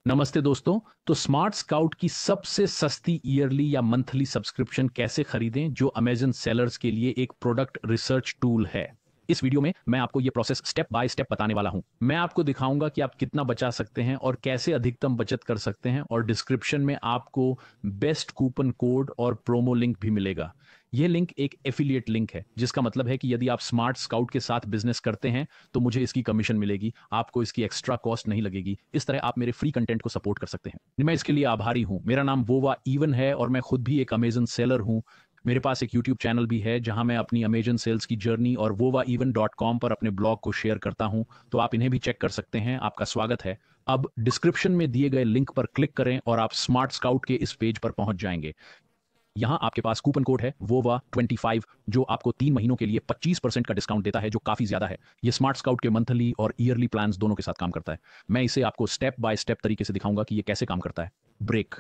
नमस्ते दोस्तों। तो स्मार्ट स्काउट की सबसे सस्ती ईयरली या मंथली सब्सक्रिप्शन कैसे खरीदें, जो अमेजन सेलर्स के लिए एक प्रोडक्ट रिसर्च टूल है। इस वीडियो में मैं आपको ये प्रोसेस स्टेप बाय स्टेप बताने वाला हूं। मैं आपको दिखाऊंगा कि आप कितना बचा सकते हैं और कैसे अधिकतम बचत कर सकते हैं, और डिस्क्रिप्शन में आपको बेस्ट कूपन कोड और प्रोमो लिंक भी मिलेगा। यह लिंक एक एफिलिएट लिंक है, जिसका मतलब है कि यदि आप स्मार्ट स्काउट के साथ बिजनेस करते हैं तो मुझे इसकी कमीशन मिलेगी, आपको इसकी एक्स्ट्रा कॉस्ट नहीं लगेगी। इस तरह आप मेरे फ्री कंटेंट को सपोर्ट कर सकते हैं। मैं इसके लिए आभारी हूं। मेरा नाम वोवा इवन है और मैं खुद भी एक अमेजन सेलर हूं। मेरे पास एक यूट्यूब चैनल भी है जहां मैं अपनी अमेजन सेल्स की जर्नी और wovaeven.com पर अपने ब्लॉग को शेयर करता हूं। तो आप इन्हें भी चेक कर सकते हैं। आपका स्वागत है। अब डिस्क्रिप्शन में दिए गए लिंक पर क्लिक करें और आप स्मार्ट स्काउट के इस पेज पर पहुंच जाएंगे। यहां आपके पास कूपन कोड है WOVA25, जो आपको 3 महीनों के लिए 25% का डिस्काउंट देता है, जो काफी ज्यादा है। ये स्मार्ट स्काउट के मंथली और ईयरली प्लान्स दोनों के साथ काम करता है। मैं इसे आपको स्टेप बाय स्टेप तरीके से दिखाऊंगा कि ये कैसे काम करता है। ब्रेक।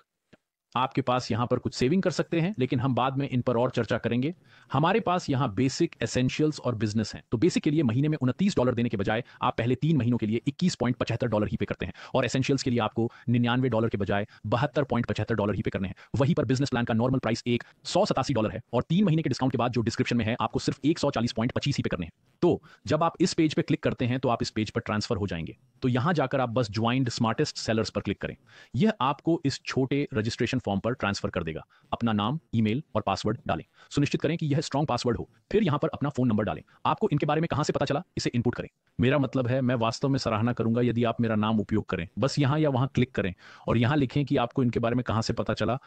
आपके पास यहां पर कुछ सेविंग कर सकते हैं, लेकिन हम बाद में इन पर और चर्चा करेंगे। हमारे पास यहां बेसिक, एसेंशियल्स और बिजनेस हैं। तो बेसिक के लिए महीने में $29 देने के बजाय आप पहले 3 महीनों के लिए $21.75 ही पे करते हैं, और एसेंशियल्स के लिए आपको $99 के बजाय $72.75 ही पे करने हैं। वहीं पर बिजनेस प्लान का नॉर्मल प्राइस एक $187 है, और 3 महीने के डिस्काउंट के बाद जो डिस्क्रिप्शन में है आपको सिर्फ 140.25 ही पे करने हैं। तो जब आप इस पेज पे क्लिक करते हैं तो आप इस पेज पर ट्रांसफर हो जाएंगे। तो यहां जाकर आप बस ज्वाइंड स्मार्टेस्ट सेलर्स पर क्लिक करें। यह आपको इस छोटे रजिस्ट्रेशन फॉर्म पर ट्रांसफर कर देगा। अपना नाम, ईमेल और पासवर्ड डालें। सुनिश्चित करें कि यह स्ट्रांग पासवर्ड हो। फिर यहां पर अपना फोन नंबर डालें। आपको इनके बारे में कहां से पता चला, इसे इनपुट करें। मेरा मतलब है, मैं वास्तव में सराहना करूंगा यदि आप मेरा नाम उपयोग करें। बस यहां या वहां क्लिक करें और यहां लिखें कि आपको इनके बारे में कहां से पता चला।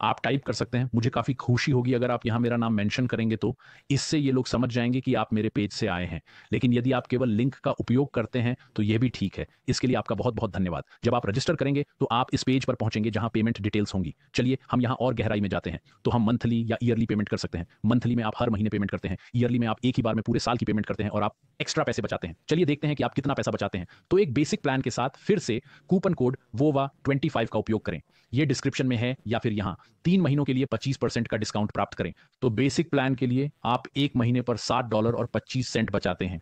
आप टाइप कर सकते हैं। मुझे काफी खुशी होगी अगर आप यहां मेरा नाम मेंशन करेंगे, तो इससे ये लोग समझ जाएंगे कि आप मेरे पेज से आए हैं। लेकिन यदि आप केवल लिंक का उपयोग करते हैं तो यह भी ठीक है। इसके लिए आपका बहुत बहुत धन्यवाद। जब आप रजिस्टर करेंगे तो आप इस पेज पर पहुंचेंगे जहां पेमेंट डिटेल्स होंगी। चलिए हम यहां और गहराई में जाते हैं। तो हम मंथली या ईयरली पेमेंट कर सकते हैं। मंथली में आप हर महीने पेमेंट करते हैं। ईयरली में आप एक ही बार में पूरे साल की पेमेंट करते हैं और आप एक्स्ट्रा पैसे बचाते हैं। चलिए देखते हैं कि आप कितना पैसा बचाते हैं। तो एक बेसिक प्लान के साथ फिर से कूपन कोड WOVA25 का उपयोग करें। यह डिस्क्रिप्शन में है या फिर यहां 3 महीनों के लिए 25% का डिस्काउंट प्राप्त करें। तो बेसिक प्लान के लिए आप एक महीने पर $60.25 बचाते हैं,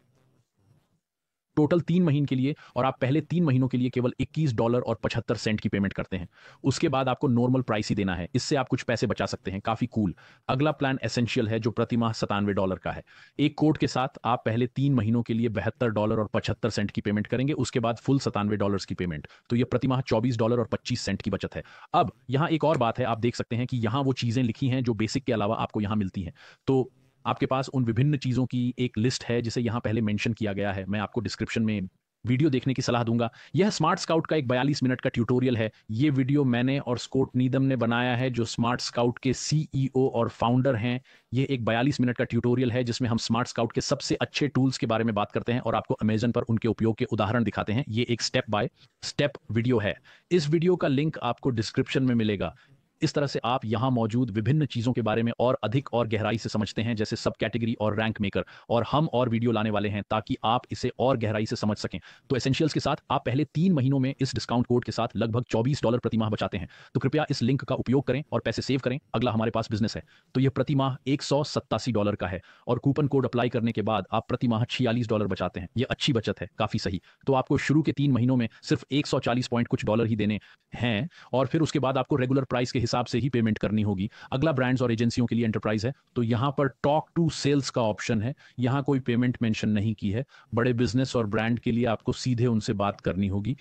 टोटल 3 महीने के लिए, और आप पहले 3 महीनों के लिए केवल $21.75 की पेमेंट करते हैं। उसके बाद आपको नॉर्मल प्राइस ही देना है। इससे आप कुछ पैसे बचा सकते हैं। काफी कूल। अगला प्लान एसेंशियल है, जो प्रति माह $97 का है। एक कोड के साथ आप पहले 3 महीनों के लिए $72.75 की पेमेंट करेंगे, उसके बाद फुल $97 की पेमेंट। तो यह प्रति माह $24.25 की बचत है। अब यहां एक और बात है, आप देख सकते हैं कि यहां वो चीजें लिखी हैं जो बेसिक के अलावा आपको यहां मिलती हैं। तो आपके पास उन विभिन्न चीज़ों की एक लिस्ट है जिसे यहाँ पहले मेंशन किया गया है। मैं आपको डिस्क्रिप्शन में वीडियो देखने की सलाह दूंगा। यह स्मार्ट स्काउट का एक 42 मिनट का ट्यूटोरियल है। ये वीडियो मैंने और स्कॉट नीदम ने बनाया है, जो स्मार्ट स्काउट के सीईओ और फाउंडर हैं। ये एक 42 मिनट का ट्यूटोरियल है जिसमें हम स्मार्ट स्काउट के सबसे अच्छे टूल्स के बारे में बात करते हैं और आपको अमेजन पर उनके उपयोग के उदाहरण दिखाते हैं। ये एक स्टेप बाय स्टेप वीडियो है। इस वीडियो का लिंक आपको डिस्क्रिप्शन में मिलेगा। इस तरह से आप यहां मौजूद विभिन्न चीजों के बारे में और अधिक और गहराई से समझते हैं, जैसे सब कैटेगरी और रैंक मेकर। और हम और वीडियो लाने वाले हैं ताकि आप इसे और गहराई से समझ सकें। तो एसेंशियल्स के साथ आप पहले 3 महीनों में इस डिस्काउंट कोड के साथ लगभग $24 प्रति माह बचाते हैं। तो कृपया इस लिंक का उपयोग करें और पैसे सेव करें। अगला हमारे पास बिजनेस है। तो यह प्रति माह $187 का है, और कूपन कोड अप्लाई करने के बाद आप प्रति माह $46 बचाते हैं। यह अच्छी बचत है, काफी सही। तो आपको शुरू के 3 महीनों में सिर्फ 140 पॉइंट कुछ डॉलर ही देने हैं, और फिर उसके बाद आपको रेगुलर प्राइस के हिसाब से ही पेमेंट करनी होगी। अगला ब्रांड्स और एजेंसियों के लिए एंटरप्राइज है। तो यहां पर टॉक टू सेल्स का ऑप्शन है। यहां कोई पेमेंट मेंशन नहीं की है। बड़े बिजनेस और ब्रांड के लिए आपको सीधे उनसे बात करनी होगी।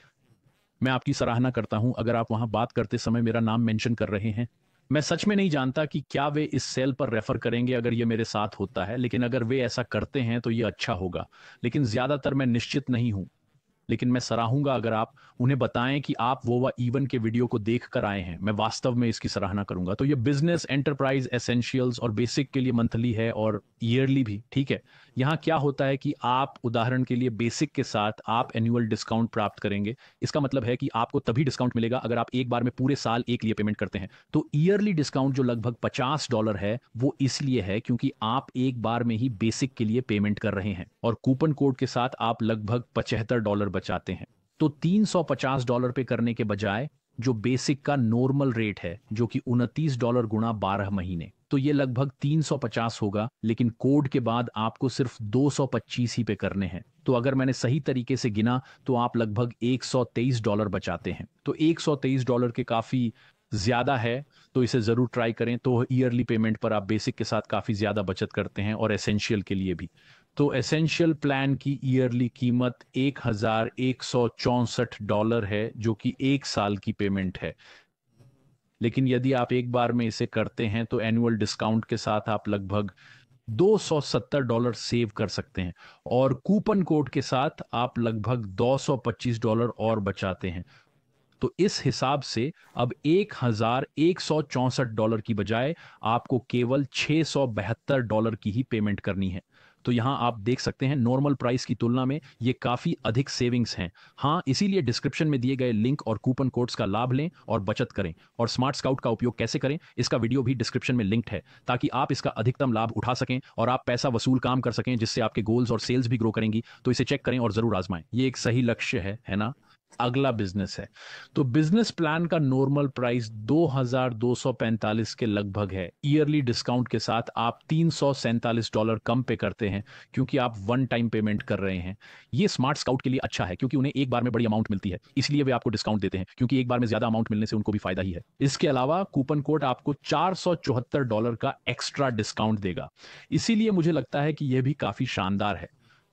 मैं आपकी सराहना करता हूं अगर आप वहां बात करते समय मेरा नाम मेंशन कर रहे हैं। मैं सच में नहीं जानता कि क्या वे इस सेल पर रेफर करेंगे अगर ये मेरे साथ होता है, लेकिन अगर वे ऐसा करते हैं तो ये अच्छा होगा। लेकिन ज्यादातर मैं निश्चित नहीं हूं। लेकिन मैं सराहूंगा अगर आप उन्हें बताएं कि आप वोवा इवन के वीडियो को देख कर आए हैं। मैं वास्तव में इसकी सराहना करूंगा। तो ये बिजनेस, एंटरप्राइज, एसेंशियल्स और बेसिक के लिए मंथली है, और ईयरली भी, ठीक है। यहाँ क्या होता है कि आप उदाहरण के लिए बेसिक के साथ आप एनुअल डिस्काउंट प्राप्त करेंगे। इसका मतलब है कि आपको तभी डिस्काउंट मिलेगा अगर आप एक बार में पूरे साल एक लिए पेमेंट करते हैं। तो ईयरली डिस्काउंट जो लगभग $50 है, वो इसलिए है क्योंकि आप एक बार में ही बेसिक के लिए पेमेंट कर रहे हैं, और कूपन कोड के साथ आप लगभग $75 बचाते हैं। तो $350 पे करने के बजाय जो बेसिक का नॉर्मल रेट है, जो कि $29 गुणा 12 महीने, तो तो ये लगभग 350 होगा, लेकिन कोड के बाद आपको सिर्फ 225 ही पे करने हैं। तो अगर मैंने सही तरीके से गिना तो आप लगभग $123 बचाते हैं। तो $123 के काफ़ी ज़्यादा है, तो इसे ज़रूर ट्राई करें। तो ईयरली पेमेंट पर आप बेसिक के साथ काफ़ी ज़्यादा बचत करते हैं और एसेंशियल के लिए भी। तो एसेंशियल प्लान की ईयरली कीमत $1164 है, जो कि 1 साल की पेमेंट है। लेकिन यदि आप एक बार में इसे करते हैं तो एनुअल डिस्काउंट के साथ आप लगभग $270 सेव कर सकते हैं, और कूपन कोड के साथ आप लगभग $225 और बचाते हैं। तो इस हिसाब से अब $1164 की बजाय आपको केवल $672 की ही पेमेंट करनी है। तो यहां आप देख सकते हैं नॉर्मल प्राइस की तुलना में ये काफी अधिक सेविंग्स हैं। हाँ, इसीलिए डिस्क्रिप्शन में दिए गए लिंक और कूपन कोड्स का लाभ लें और बचत करें। और स्मार्ट स्काउट का उपयोग कैसे करें, इसका वीडियो भी डिस्क्रिप्शन में लिंक्ड है, ताकि आप इसका अधिकतम लाभ उठा सकें और आप पैसा वसूल काम कर सकें, जिससे आपके गोल्स और सेल्स भी ग्रो करेंगी। तो इसे चेक करें और जरूर आजमाएं। ये एक सही लक्ष्य है ना। अगला बिजनेस है। तो बिजनेस प्लान का नॉर्मल प्राइस 2245 के लगभग है। ईयरली डिस्काउंट के साथ आप $347 कम पे करते हैं, क्योंकि आप वन टाइम पेमेंट कर रहे हैं। ये स्मार्ट स्काउट के लिए अच्छा है, क्योंकि उन्हें एक बार में बड़ी अमाउंट मिलती है, इसलिए वे आपको डिस्काउंट देते हैं, क्योंकि एक बार में ज्यादा अमाउंट मिलने से उनको भी फायदा ही है। इसके अलावा कूपन कोड आपको $474 का एक्स्ट्रा डिस्काउंट देगा। इसीलिए मुझे लगता है कि यह भी काफी शानदार है।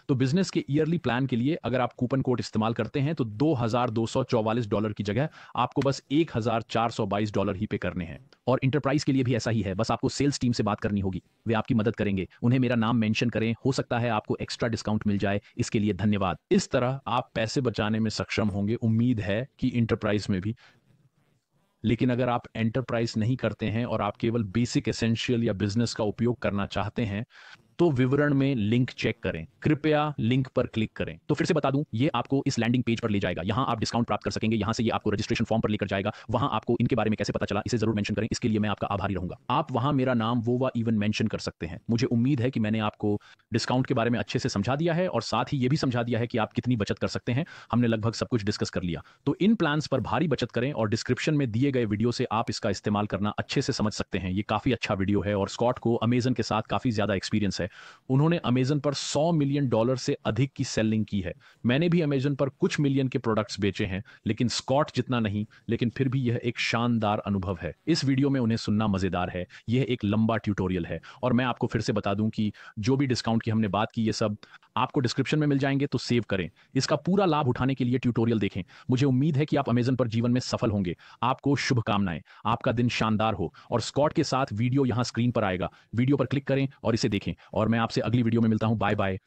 तो बिजनेस के ईयरली प्लान के लिए अगर आप कूपन कोड इस्तेमाल करते हैं तो $2244 की जगह आपको बस $1422 ही पे करने हैं। और इंटरप्राइज के लिए भी ऐसा ही है, बस आपको सेल्स टीम से बात करनी होगी, वे आपकी मदद करेंगे। उन्हें मेरा नाम मेंशन करें, हो सकता है आपको एक्स्ट्रा डिस्काउंट मिल जाए। इसके लिए धन्यवाद। इस तरह आप पैसे बचाने में सक्षम होंगे, उम्मीद है कि इंटरप्राइज में भी। लेकिन अगर आप एंटरप्राइज नहीं करते हैं और आप केवल बेसिक एसेंशियल या बिजनेस का उपयोग करना चाहते हैं, तो विवरण में लिंक चेक करें। कृपया लिंक पर क्लिक करें। तो फिर से बता दूं, ये आपको इस लैंडिंग पेज पर ले जाएगा। यहां आप डिस्काउंट प्राप्त कर सकेंगे। यहां से ये आपको रजिस्ट्रेशन फॉर्म पर लेकर जाएगा। वहां आपको इनके बारे में कैसे पता चला, इसे जरूर मेंशन करें। इसके लिए मैं आपका आभारी रहूंगा। आप वहां मेरा नाम वोवा इवन मेंशन कर सकते हैं। मुझे उम्मीद है कि मैंने आपको डिस्काउंट के बारे में अच्छे से समझा दिया है, और साथ ही ये भी समझा दिया है कि आप कितनी बचत कर सकते हैं। हमने लगभग सब कुछ डिस्कस कर लिया। तो इन प्लान्स पर भारी बचत करें, और डिस्क्रिप्शन में दिए गए वीडियो से आप इसका इस्तेमाल करना अच्छे से समझ सकते हैं। ये काफी अच्छा वीडियो है, और स्कॉट को अमेजन के साथ काफी ज्यादा एक्सपीरियंस है। उन्होंने अमेजन पर $100 मिलियन से अधिक की सेलिंग की है। मैंने भी अमेजन पर कुछ मिलियन के प्रोडक्ट्स बेचे हैं, लेकिन स्कॉट जितना नहीं। लेकिन फिर भी यह एक शानदार अनुभव है। इस वीडियो में उन्हें सुनना मजेदार है। यह एक लंबा ट्यूटोरियल है, और मैं आपको फिर से बता दूं कि जो भी डिस्काउंट की हमने बात की, ये सब आपको डिस्क्रिप्शन में मिल जाएंगे। तो सेव करें। इसका पूरा लाभ उठाने के लिए ट्यूटोरियल देखें। मुझे उम्मीद है कि आप अमेजन पर जीवन में सफल होंगे। आपको शुभकामनाएं। आपका दिन शानदार हो। और स्कॉट के साथ वीडियो यहां स्क्रीन पर आएगा। वीडियो पर क्लिक करें और इसे देखें, और मैं आपसे अगली वीडियो में मिलता हूं। Bye bye.